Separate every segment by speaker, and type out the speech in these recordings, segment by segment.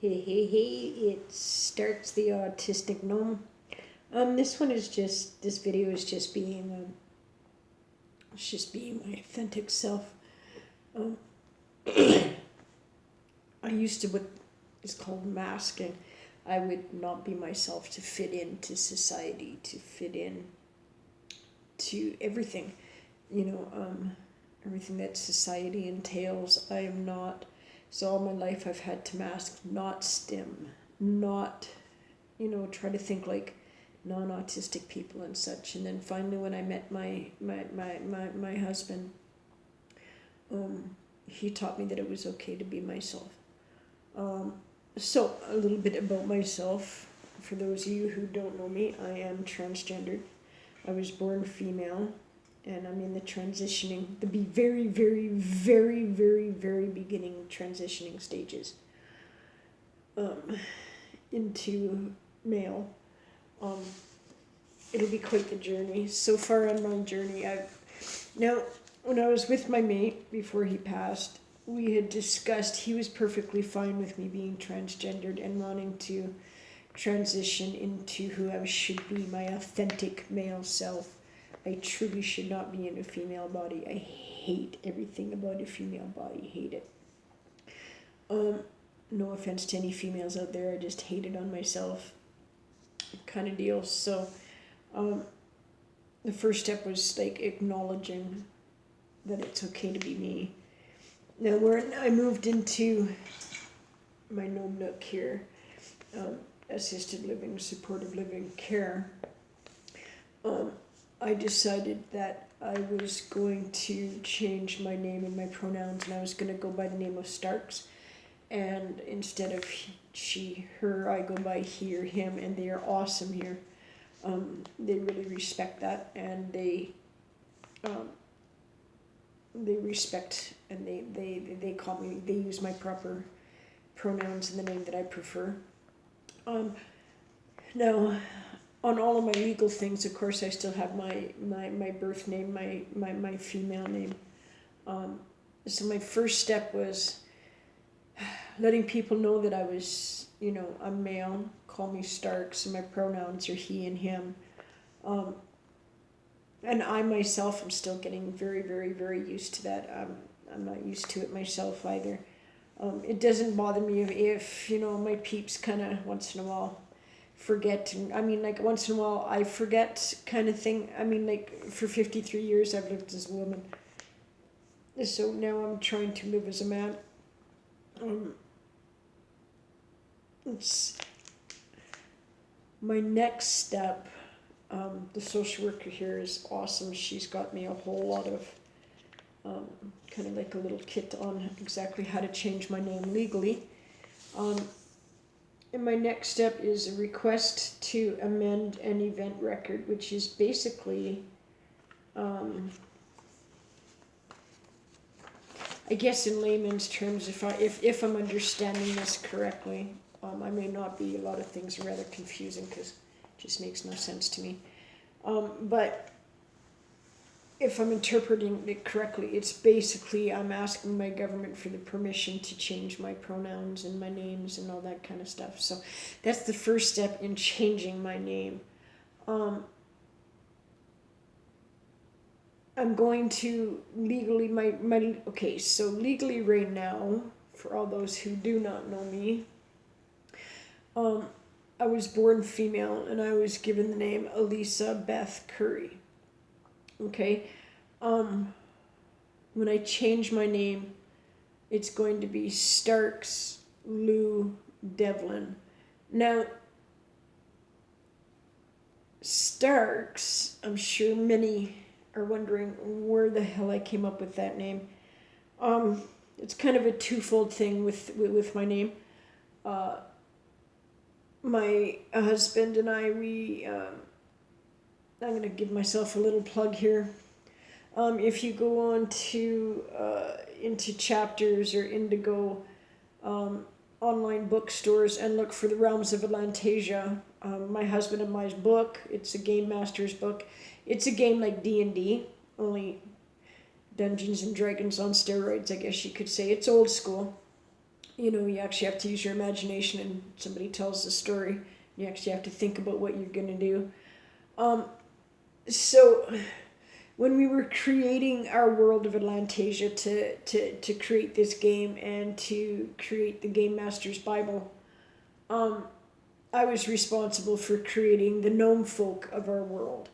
Speaker 1: Hey, hey, hey, it starts the autistic gnome. This one is just, this video is just being, it's just being my authentic self. Um, I used to what is called masking. I would not be myself to fit into society, to fit in to everything, everything that society entails. I am not. So all my life I've had to mask, not STEM, not, try to think like non-autistic people and such. And then finally when I met my husband, he taught me that it was okay to be myself. So a little bit about myself. For those of you who don't know me, I am transgendered. I was born female, and I'm in the very, very, very, very, very beginning transitioning stages into male. It'll be quite the journey. So far on my journey, now when I was with my mate before he passed, we had discussed, he was perfectly fine with me being transgendered and wanting to transition into who I should be, my authentic male self. I truly should not be in a female body. I hate everything about a female body. Hate it. No offense to any females out there. I just hate it on myself, kind of deal. So, the first step was like acknowledging that it's okay to be me. Now, where I moved into my gnome nook here, assisted living, supportive living care, I decided that I was going to change my name and my pronouns, and I was going to go by the name of Starks. And instead of she, her, I go by he or him, and they are awesome here. They really respect that, and they respect, and they call me, they use my proper pronouns and the name that I prefer. Now, on all of my legal things, of course, I still have my birth name, my female name. So my first step was letting people know that I was, I'm male, call me Starks, and my pronouns are he and him. And I myself am still getting very, very, very used to that. I'm not used to it myself either. It doesn't bother me if my peeps kind of once in a while forget. Like once in a while I forget kind of thing. Like for 53 years I've lived as a woman. So now I'm trying to live as a man. It's my next step. The social worker here is awesome. She's got me a whole lot of kind of like a little kit on exactly how to change my name legally. And my next step is a request to amend an event record, which is basically, I guess in layman's terms, if I'm understanding this correctly, I may not be. A lot of things are rather confusing because it just makes no sense to me. But if I'm interpreting it correctly, it's basically I'm asking my government for the permission to change my pronouns and my names and all that kind of stuff. So that's the first step in changing my name. I'm going to legally, so legally right now, for all those who do not know me, I was born female and I was given the name Elisa Beth Curry. Okay, when I change my name, it's going to be Starks Lou Devlin. Now, Starks, I'm sure many are wondering where the hell I came up with that name. It's kind of a twofold thing with my name. My husband and I, I'm going to give myself a little plug here. If you go on to into Chapters or Indigo online bookstores and look for The Realms of Atlantasia, my husband and my book, it's a Game Master's book. It's a game like D&D, only Dungeons and Dragons on steroids, I guess you could say. It's old school. you actually have to use your imagination, and somebody tells the story. You actually have to think about what you're going to do. So when we were creating our world of Atlantasia to create this game and to create the Game Master's Bible, I was responsible for creating the gnome folk of our world.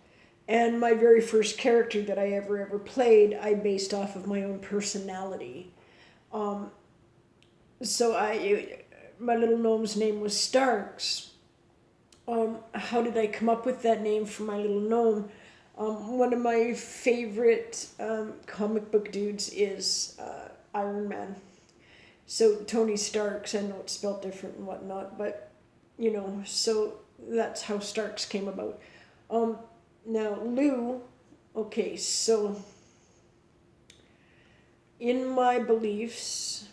Speaker 1: And my very first character that I ever played, I based off of my own personality. So my little gnome's name was Starks. How did I come up with that name for my little gnome? One of my favorite comic book dudes is Iron Man. So Tony Starks, I know it's spelled different and whatnot, but so that's how Starks came about. Now Lou, okay, so in my beliefs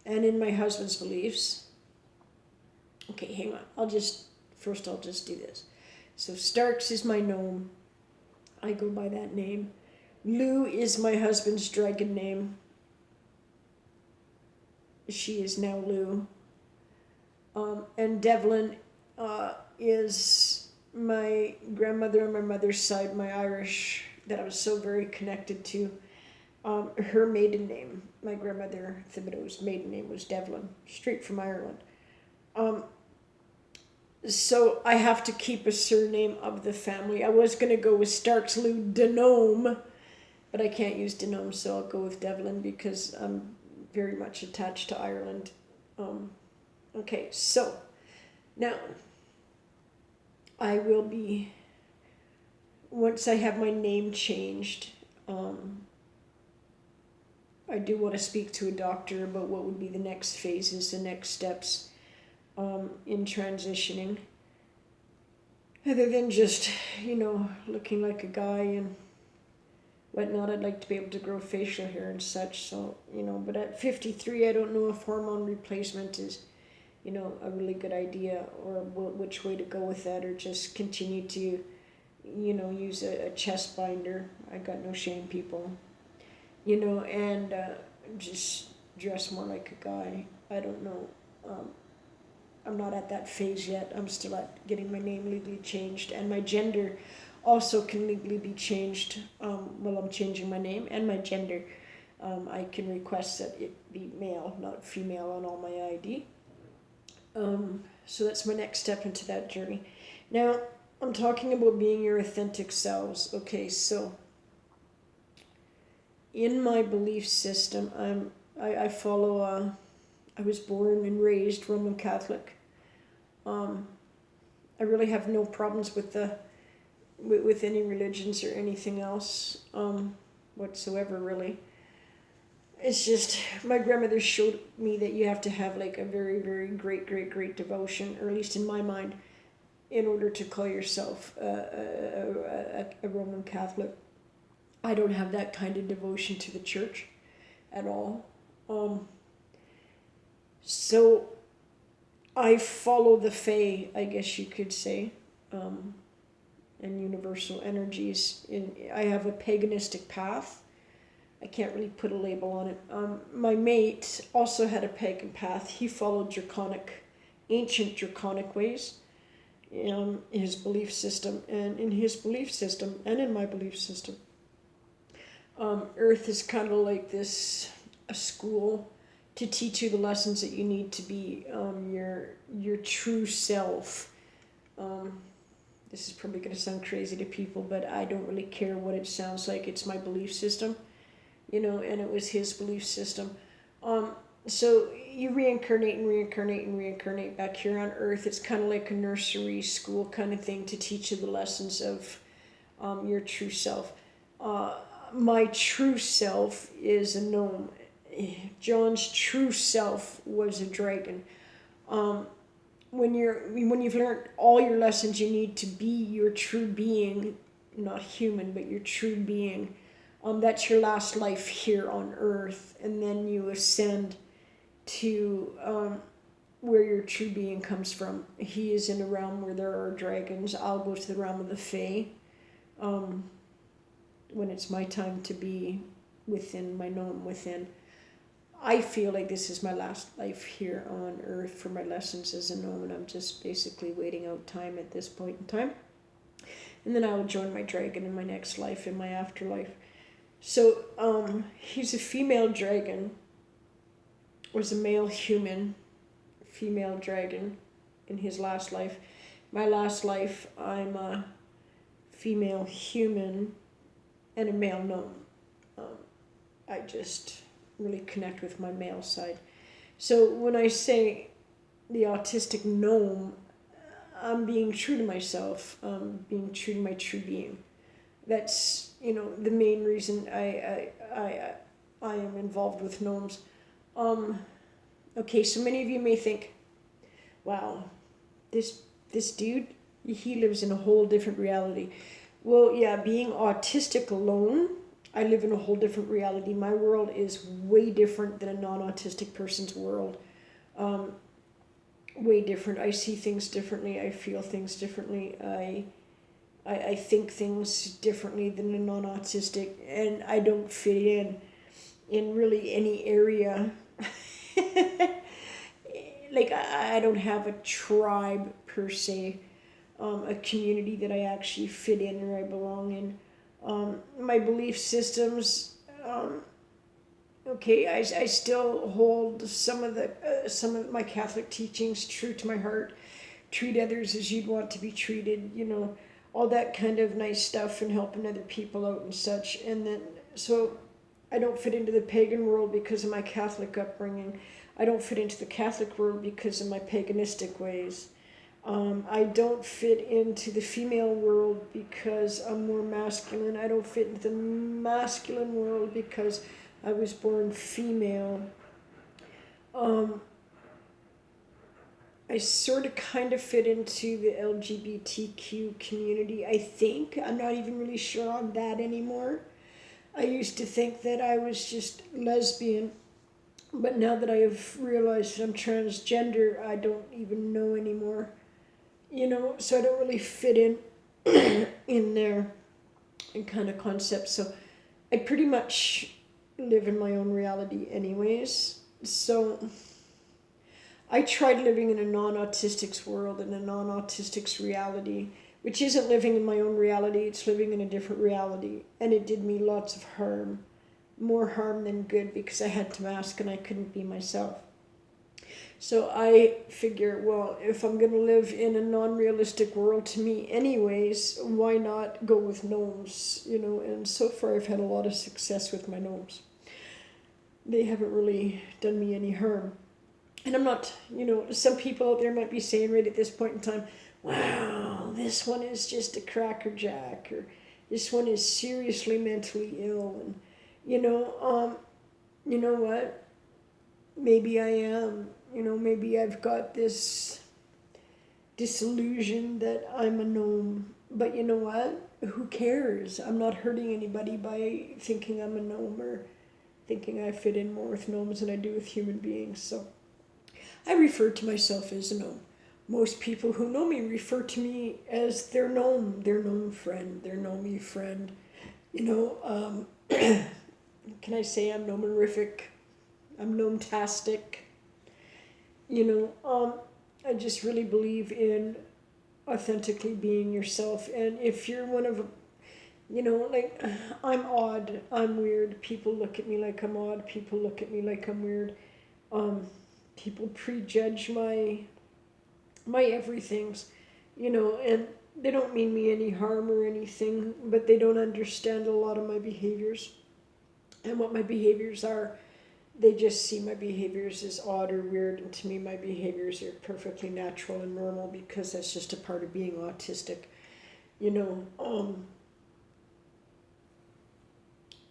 Speaker 1: and in my husband's beliefs, okay, hang on, I'll just do this. So Starks is my gnome. I go by that name. Lou is my husband's dragon name. She is now Lou. And Devlin is my grandmother on my mother's side, my Irish, that I was so very connected to. Her maiden name, my grandmother Thibodeau's maiden name was Devlin, straight from Ireland. So I have to keep a surname of the family. I was going to go with Starks Lou Denome, but I can't use Denome, so I'll go with Devlin because I'm very much attached to Ireland. Okay, so now I will be, once I have my name changed, I do want to speak to a doctor about what would be the next phases, the next steps in transitioning. Other than just, looking like a guy and whatnot, I'd like to be able to grow facial hair and such. So, but at 53, I don't know if hormone replacement is, a really good idea or which way to go with that, or just continue to, use a chest binder. I got no shame, people. And just dress more like a guy. I don't know. I'm not at that phase yet. I'm still at getting my name legally changed, and my gender also can legally be changed while I'm changing my name and my gender. I can request that it be male, not female, on all my ID. So that's my next step into that journey. Now, I'm talking about being your authentic selves. Okay, so in my belief system, I follow. I was born and raised Roman Catholic. I really have no problems with any religions or anything else whatsoever, really. It's just my grandmother showed me that you have to have like a very, very great devotion, or at least in my mind, in order to call yourself a Roman Catholic. I don't have that kind of devotion to the church at all. So I follow the Fae, I guess you could say, and universal energies. I have a paganistic path. I can't really put a label on it. My mate also had a pagan path. He followed ancient draconic ways in his belief system, and in his belief system, and in my belief system. Earth is kind of like a school to teach you the lessons that you need to be your true self. This is probably going to sound crazy to people, but I don't really care what it sounds like. It's my belief system, and it was his belief system. So you reincarnate back here on Earth. It's kind of like a nursery school kind of thing to teach you the lessons of your true self. My true self is a gnome. John's true self was a dragon. When you've learned all your lessons, you need to be your true being, not human, but your true being. That's your last life here on Earth, and then you ascend to where your true being comes from. He is in a realm where there are dragons. I'll go to the realm of the Fae when it's my time to be within my gnome within. I feel like this is my last life here on Earth for my lessons as a gnome, and I'm just basically waiting out time at this point in time. And then I will join my dragon in my next life, in my afterlife. So he's a female dragon, was a male human, female dragon in his last life. My last life, I'm a female human and a male gnome. I just really connect with my male side. So when I say the autistic gnome, I'm being true to myself, being true to my true being. That's, the main reason I am involved with gnomes. Okay, so many of you may think, wow, this dude, he lives in a whole different reality. Well, yeah, being autistic alone, I live in a whole different reality. My world is way different than a non-autistic person's world. Way different. I see things differently. I feel things differently. I think things differently than a non-autistic, and I don't fit in really any area. Like I don't have a tribe per se, a community that I actually fit in or I belong in. My belief systems, okay, I still hold some of my Catholic teachings true to my heart. Treat others as you'd want to be treated, all that kind of nice stuff, and helping other people out and such. And then, so I don't fit into the pagan world because of my Catholic upbringing. I don't fit into the Catholic world because of my paganistic ways. I don't fit into the female world because I'm more masculine. I don't fit into the masculine world because I was born female. I sort of kind of fit into the LGBTQ community, I think. I'm not even really sure on that anymore. I used to think that I was just lesbian, but now that I have realized that I'm transgender, I don't even know anymore. So I don't really fit in there and kind of concept. So I pretty much live in my own reality anyways. So I tried living in a non-autistic's world, in a non-autistic's reality, which isn't living in my own reality, it's living in a different reality. And it did me lots of harm, more harm than good, because I had to mask and I couldn't be myself. So I figure, well, if I'm going to live in a non-realistic world to me anyways, why not go with gnomes, and so far I've had a lot of success with my gnomes. They haven't really done me any harm. And I'm not, some people out there might be saying right at this point in time, wow, this one is just a crackerjack, or this one is seriously mentally ill, and, you know what, maybe I am. Maybe I've got this disillusion that I'm a gnome. But you know what? Who cares? I'm not hurting anybody by thinking I'm a gnome or thinking I fit in more with gnomes than I do with human beings. So I refer to myself as a gnome. Most people who know me refer to me as their gnome friend, their gnomey friend. Can I say I'm gnomerific? I'm gnome-tastic. I just really believe in authentically being yourself. And if you're one of, I'm odd, I'm weird. People look at me like I'm odd. People look at me like I'm weird. People prejudge my everythings, and they don't mean me any harm or anything, but they don't understand a lot of my behaviors and what my behaviors are. They just see my behaviors as odd or weird, and to me my behaviors are perfectly natural and normal because that's just a part of being autistic.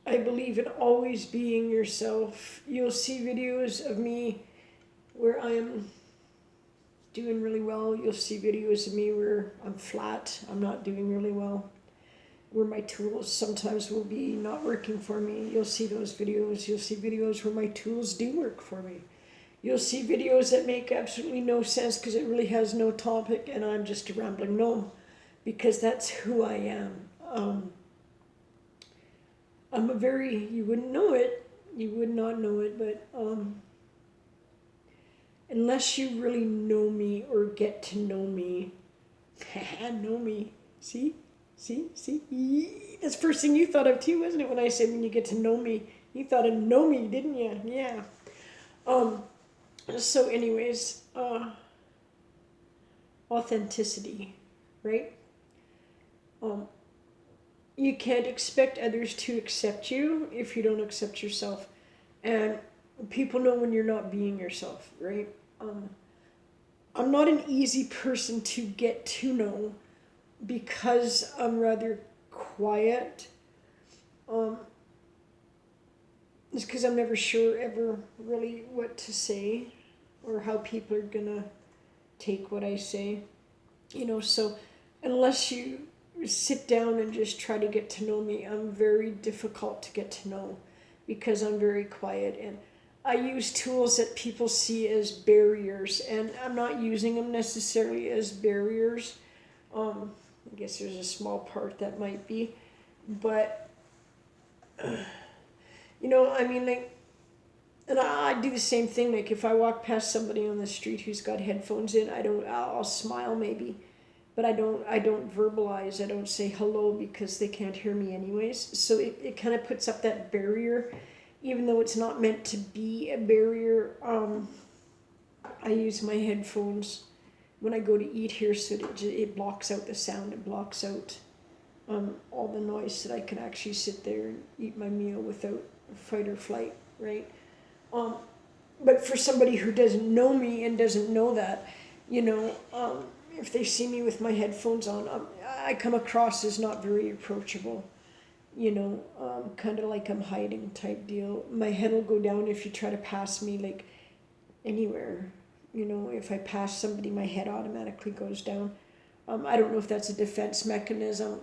Speaker 1: I believe in always being yourself. You'll see videos of me where I am doing really well. You'll see videos of me where I'm flat, I'm not doing really well, where my tools sometimes will be not working for me. You'll see those videos. You'll see videos where my tools do work for me. You'll see videos that make absolutely no sense because it really has no topic and I'm just a rambling gnome, because that's who I am. I'm you wouldn't know it, You would not know it, but unless you really know me or get to know me, know me. See? See? That's the first thing you thought of too, wasn't it? When I said when you get to know me, you thought of know me, didn't you? Yeah. Um. So, anyways, authenticity, right? Um. You can't expect others to accept you if you don't accept yourself, and people know when you're not being yourself, right? Um. I'm not an easy person to get to know because I'm rather quiet. Um, it's because I'm never sure ever really what to say or how people are gonna take what I say. So unless you sit down and just try to get to know me, I'm very difficult to get to know because I'm very quiet and I use tools that people see as barriers, and I'm not using them necessarily as barriers. I guess there's a small part that might be, but I mean, like, and I do the same thing. Like, if I walk past somebody on the street who's got headphones in, I'll smile maybe, but I don't verbalize. I don't say hello because they can't hear me anyways. So it kind of puts up that barrier, even though it's not meant to be a barrier. I use my headphones when I go to eat here, so it blocks out the sound. It blocks out all the noise, so that I can actually sit there and eat my meal without fight or flight, right? Um, but for somebody who doesn't know me and doesn't know that, if they see me with my headphones on, I come across as not very approachable. Kind of like I'm hiding type deal. My head will go down if you try to pass me, like, anywhere. If I pass somebody, my head automatically goes down. I don't know if that's a defense mechanism,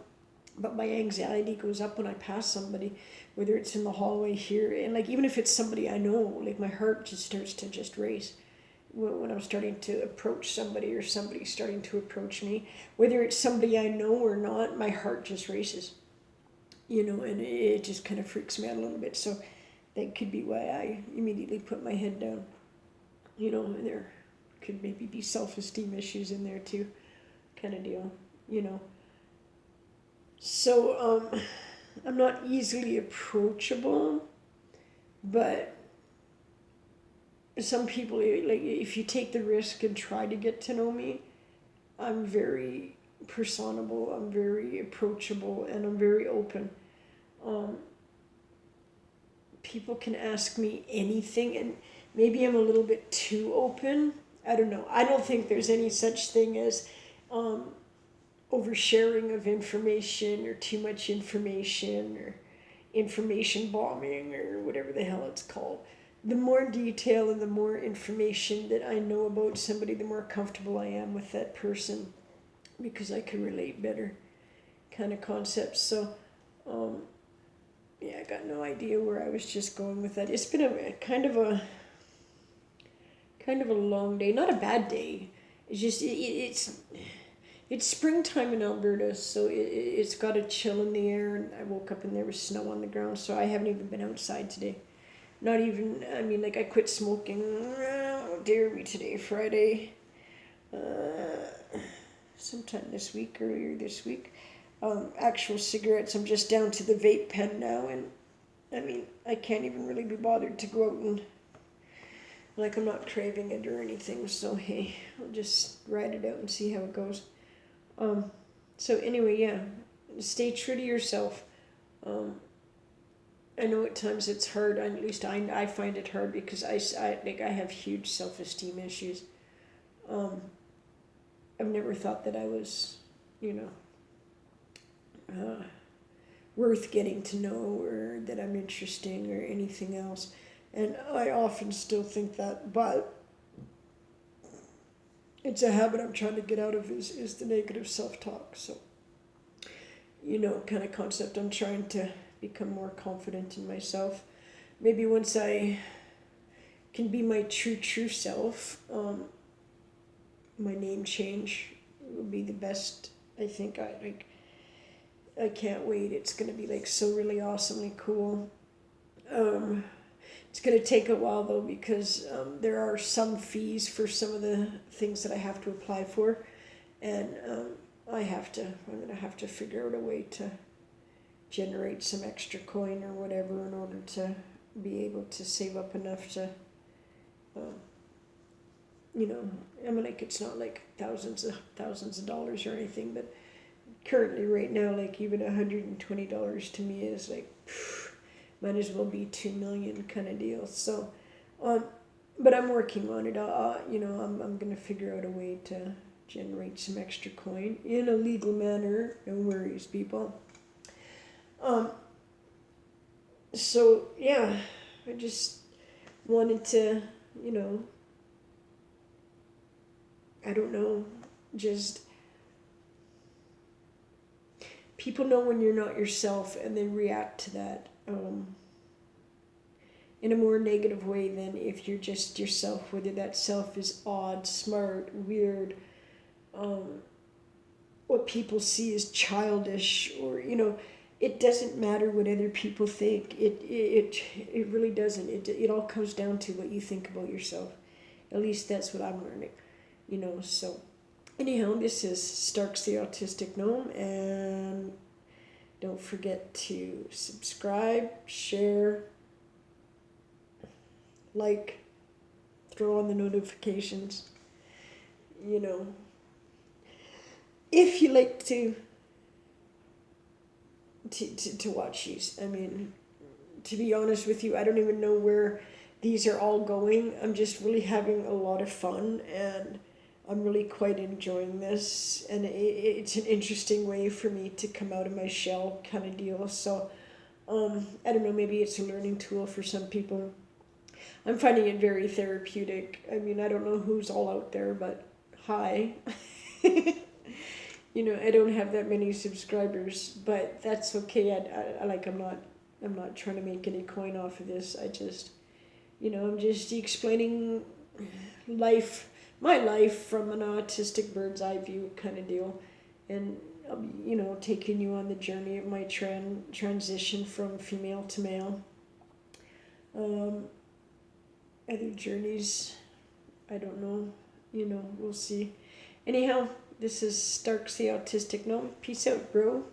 Speaker 1: but my anxiety goes up when I pass somebody, whether it's in the hallway here, and like even if it's somebody I know, like my heart just starts to just race when I'm starting to approach somebody or somebody starting to approach me, whether it's somebody I know or not, my heart just races, and it just kind of freaks me out a little bit. So that could be why I immediately put my head down. And there could maybe be self-esteem issues in there too, kind of deal. So I'm not easily approachable, but some people, like, if you take the risk and try to get to know me, I'm very personable, I'm very approachable, and I'm very open. Um, People can ask me anything, and maybe I'm a little bit too open. I don't know. I don't think there's any such thing as oversharing of information or too much information or information bombing or whatever the hell it's called. The more detail and the more information that I know about somebody, the more comfortable I am with that person because I can relate better, kind of concepts. So, yeah, I got no idea where I was just going with that. It's been a kind of a long day, not a bad day. It's just it's springtime in Alberta, so it's got a chill in the air, and I woke up and there was snow on the ground, so I haven't even been outside today. Not even, I mean, like, I quit smoking, oh, dare me today, Friday, sometime this week, earlier this week. Actual cigarettes, I'm just down to the vape pen now, and I mean, I can't even really be bothered to go out and, like, I'm not craving it or anything, so hey, I'll just ride it out and see how it goes. So anyway, yeah, stay true to yourself. I know at times it's hard, at least I find it hard because I have huge self-esteem issues. I've never thought that I was, worth getting to know or that I'm interesting or anything else. And I often still think that, but it's a habit I'm trying to get out of is the negative self-talk. So, kind of concept, I'm trying to become more confident in myself. Maybe once I can be my true self, my name change will be the best. I think I can't wait. It's going to be like so really awesomely cool. It's going to take a while though, because there are some fees for some of the things that I have to apply for, and I'm going to have to figure out a way to generate some extra coin or whatever in order to be able to save up enough to, you know, I mean, like, it's not like thousands of dollars or anything, but currently right now, like, even $120 to me is like, might as well be 2 million kind of deal. So, but I'm working on it. You know, I'm gonna figure out a way to generate some extra coin in a legal manner. No worries, people. So yeah, I just wanted to, you know, I don't know, just people know when you're not yourself, and they react to that in a more negative way than if you're just yourself, whether that self is odd, smart, weird, what people see as childish, or, you know, it doesn't matter what other people think. It really doesn't. It all comes down to what you think about yourself. At least that's what I'm learning, you know. So anyhow, this is Starks the Autistic Gnome, and don't forget to subscribe, share, like, throw on the notifications, you know, if you like to watch these. I mean, to be honest with you, I don't even know where these are all going. I'm just really having a lot of fun, and I'm really quite enjoying this, and it's an interesting way for me to come out of my shell kind of deal. So I don't know, maybe it's a learning tool for some people. I'm finding it very therapeutic. I mean, I don't know who's all out there, but hi. You know, I don't have that many subscribers, but that's okay. I'm not trying to make any coin off of this. I just, you know, I'm just explaining my life from an autistic bird's eye view kind of deal, and you know, taking you on the journey of my transition from female to male. Other journeys, I don't know. You know, we'll see. Anyhow, this is Starks the Autistic Gnome. Peace out, bro.